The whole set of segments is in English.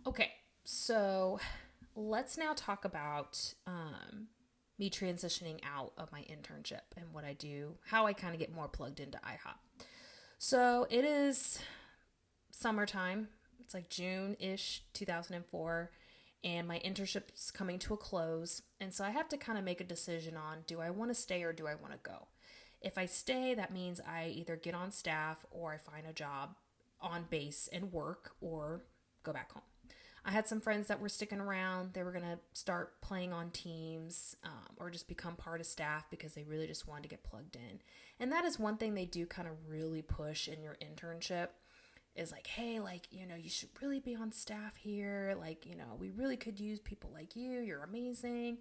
Okay, so let's now talk about me transitioning out of my internship and what I do, how I kind of get more plugged into IHOP. So it is summertime. It's like June-ish, 2004, and my internship's coming to a close. And so I have to kind of make a decision on, do I want to stay or do I want to go? If I stay, that means I either get on staff or I find a job on base and work or go back home. I had some friends that were sticking around. They were going to start playing on teams or just become part of staff because they really just wanted to get plugged in. And that is one thing they do kind of really push in your internship is like, hey, like, you should really be on staff here. Like, we really could use people like you. You're amazing.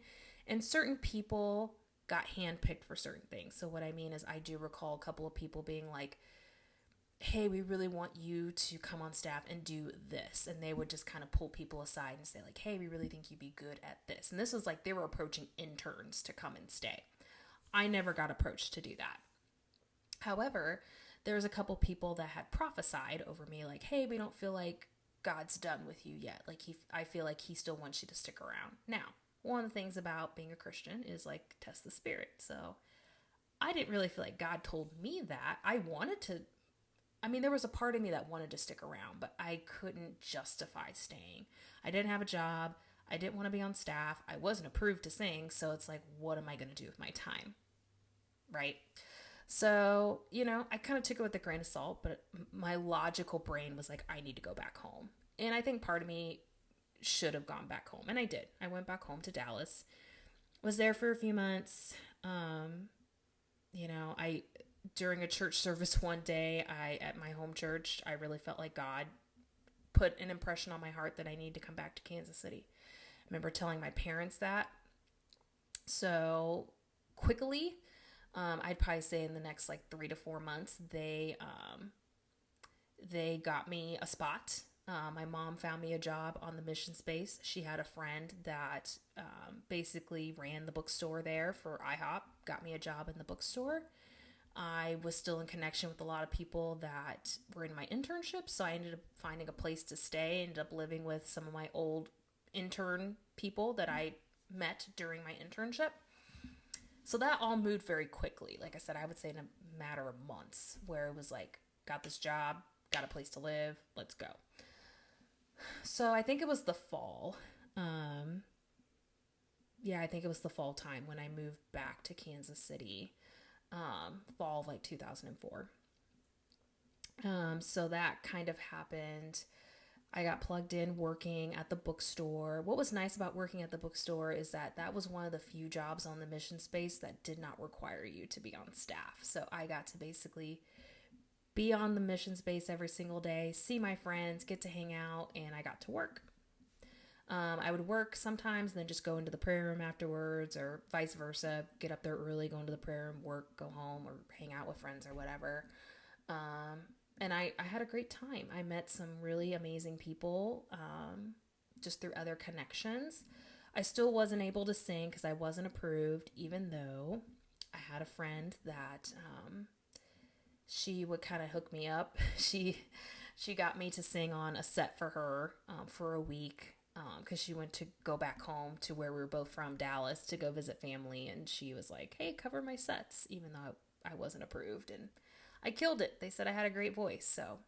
And certain people got handpicked for certain things. So what I mean is I do recall a couple of people being like, hey, we really want you to come on staff and do this. And they would just kind of pull people aside and say like, hey, we really think you'd be good at this. And this was like they were approaching interns to come and stay. I never got approached to do that. However, there was a couple people that had prophesied over me like, hey, we don't feel like God's done with you yet. Like I feel like he still wants you to stick around. Now, one of the things about being a Christian is like test the spirit. So I didn't really feel like God told me that. There was a part of me that wanted to stick around, but I couldn't justify staying. I didn't have a job. I didn't want to be on staff. I wasn't approved to sing. So it's like, what am I going to do with my time? Right. So, I kind of took it with a grain of salt, but my logical brain was like, I need to go back home. And I think part of me should have gone back home. And I did. I went back home to Dallas, was there for a few months. I during a church service one day, at my home church, I really felt like God put an impression on my heart that I need to come back to Kansas City. I remember telling my parents that. So quickly, I'd probably say in the next like 3 to 4 months, they got me a spot. My mom found me a job on the mission space. She had a friend that basically ran the bookstore there for IHOP, got me a job in the bookstore. I was still in connection with a lot of people that were in my internship, so I ended up finding a place to stay. Ended up living with some of my old intern people that I met during my internship. So that all moved very quickly. Like I said, I would say in a matter of months, where it was like, got this job, got a place to live, let's go. So I think it was the fall. Um, yeah, I think it was the fall time when I moved back to Kansas City, fall of like 2004. So that kind of happened. I got plugged in working at the bookstore. What was nice about working at the bookstore is that that was one of the few jobs on the mission space that did not require you to be on staff. So I got to basically be on the mission space every single day, see my friends, get to hang out, and I got to work. I would work sometimes and then just go into the prayer room afterwards, or vice versa. Get up there early, go into the prayer room, work, go home, or hang out with friends or whatever. Um, and I had a great time. I met some really amazing people just through other connections. I still wasn't able to sing because I wasn't approved, even though I had a friend that she would kind of hook me up. She got me to sing on a set for her for a week because she went to go back home to where we were both from, Dallas, to go visit family. And she was like, hey, cover my sets, even though I wasn't approved. And I killed it. They said I had a great voice. So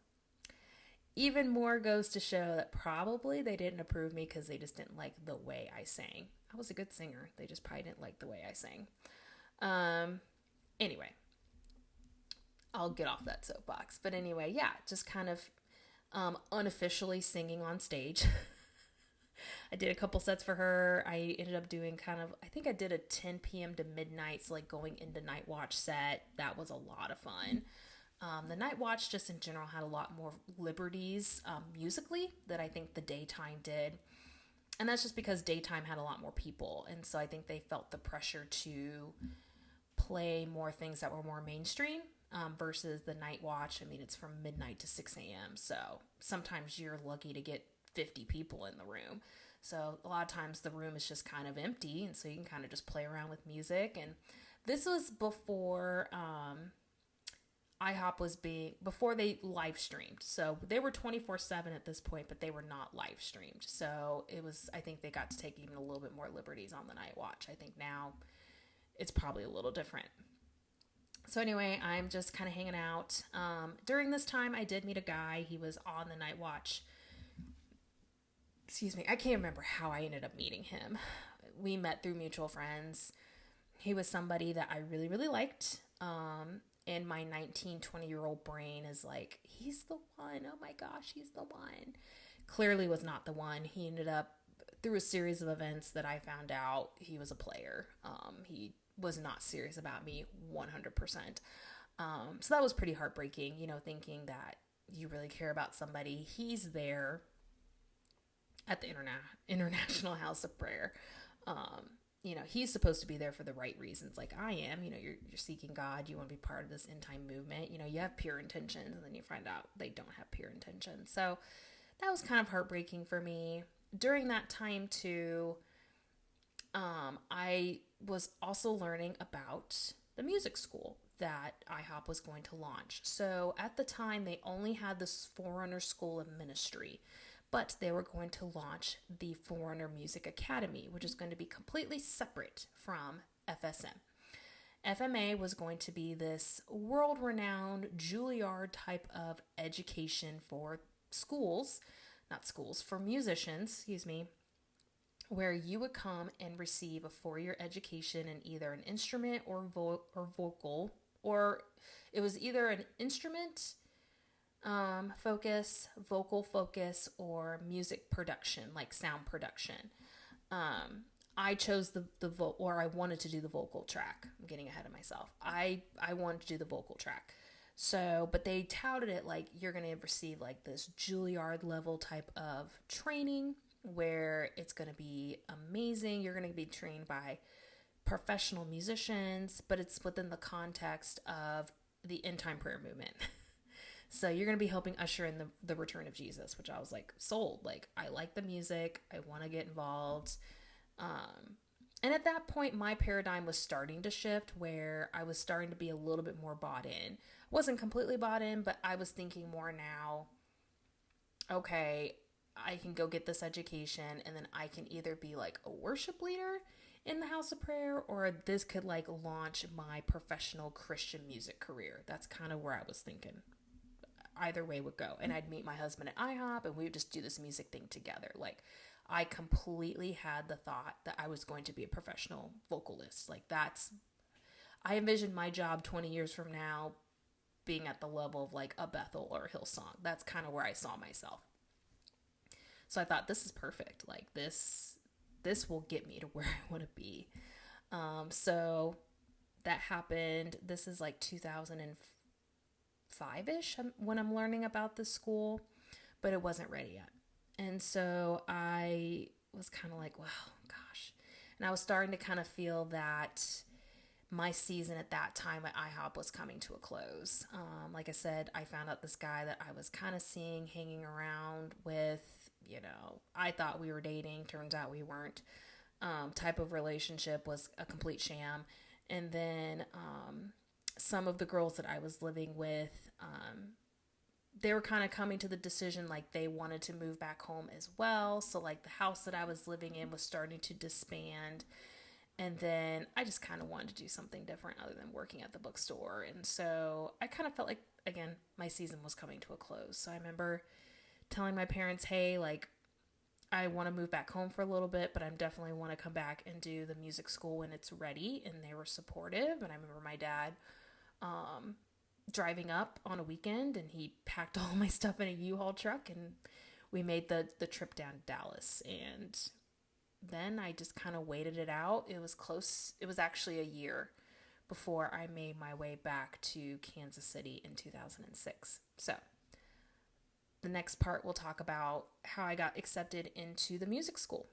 even more goes to show that probably they didn't approve me because they just didn't like the way I sang. I was a good singer. They just probably didn't like the way I sang. Um, anyway, I'll get off that soapbox. But anyway, yeah, just kind of unofficially singing on stage. I did a couple sets for her. I ended up doing I think I did a 10 p.m. to midnight, so like going into night watch set. That was a lot of fun. The night watch just in general had a lot more liberties musically that I think the daytime did. And that's just because daytime had a lot more people. And so I think they felt the pressure to play more things that were more mainstream versus the night watch. I mean, it's from midnight to 6 a.m. So sometimes you're lucky to get 50 people in the room. So a lot of times the room is just kind of empty. And so you can kind of just play around with music. And this was before IHOP was before they live streamed. So they were 24/7 at this point, but they were not live streamed. So I think they got to take even a little bit more liberties on the night watch. I think now it's probably a little different. So anyway, I'm just kind of hanging out. During this time, I did meet a guy. He was on the night watch. Excuse me. I can't remember how I ended up meeting him. We met through mutual friends. He was somebody that I really, really liked. And my 19, 20-year-old brain is like, he's the one. Oh my gosh, he's the one. Clearly was not the one. He ended up, through a series of events that I found out, he was a player. He was not serious about me 100%. So that was pretty heartbreaking, thinking that you really care about somebody. He's there at the International House of Prayer. He's supposed to be there for the right reasons, like I am. You're seeking God. You want to be part of this end time movement. You have pure intentions, and then you find out they don't have pure intentions. So that was kind of heartbreaking for me. During that time too, I was also learning about the music school that IHOP was going to launch. So at the time, they only had this Forerunner School of Ministry, but they were going to launch the Forerunner Music Academy, which is going to be completely separate from FSM. FMA was going to be this world-renowned Juilliard type of education for for musicians, where you would come and receive a 4-year education in either an instrument or vocal, or it was either an instrument focus, vocal focus, or music production, like sound production. I chose I wanted to do the vocal track. I'm getting ahead of myself. I wanted to do the vocal track. So, but they touted it like you're going to receive like this Juilliard level type of training where it's going to be amazing. You're going to be trained by professional musicians, but it's within the context of the end time prayer movement. So you're going to be helping usher in the return of Jesus, which I was like, sold. Like, I like the music. I want to get involved. And at that point, my paradigm was starting to shift where I was starting to be a little bit more bought in. I wasn't completely bought in, but I was thinking more now, okay, I can go get this education and then I can either be like a worship leader in the house of prayer, or this could like launch my professional Christian music career. That's kind of where I was thinking. Either way would go. And I'd meet my husband at IHOP and we would just do this music thing together. Like, I completely had the thought that I was going to be a professional vocalist. Like, I envisioned my job 20 years from now being at the level of like a Bethel or Hillsong. That's kind of where I saw myself. So I thought, this is perfect. Like, this will get me to where I want to be. So that happened. This is like 2005-ish when I'm learning about this school, but it wasn't ready yet. And so I was kind of like, wow, gosh. And I was starting to kind of feel that my season at that time at IHOP was coming to a close. Like I said, I found out this guy that I was kind of seeing, hanging around with, I thought we were dating. Turns out we weren't. Type of relationship was a complete sham. And then some of the girls that I was living with, they were kind of coming to the decision like they wanted to move back home as well. So like the house that I was living in was starting to disband. And then I just kind of wanted to do something different other than working at the bookstore. And so I kind of felt like, again, my season was coming to a close. So I remember telling my parents, hey, like, I want to move back home for a little bit, but I definitely want to come back and do the music school when it's ready. And they were supportive. And I remember my dad driving up on a weekend, and he packed all my stuff in a U-Haul truck, and we made the trip down to Dallas. And then I just kind of waited it out. It was close. It was actually a year before I made my way back to Kansas City in 2006. So the next part, we'll talk about how I got accepted into the music school.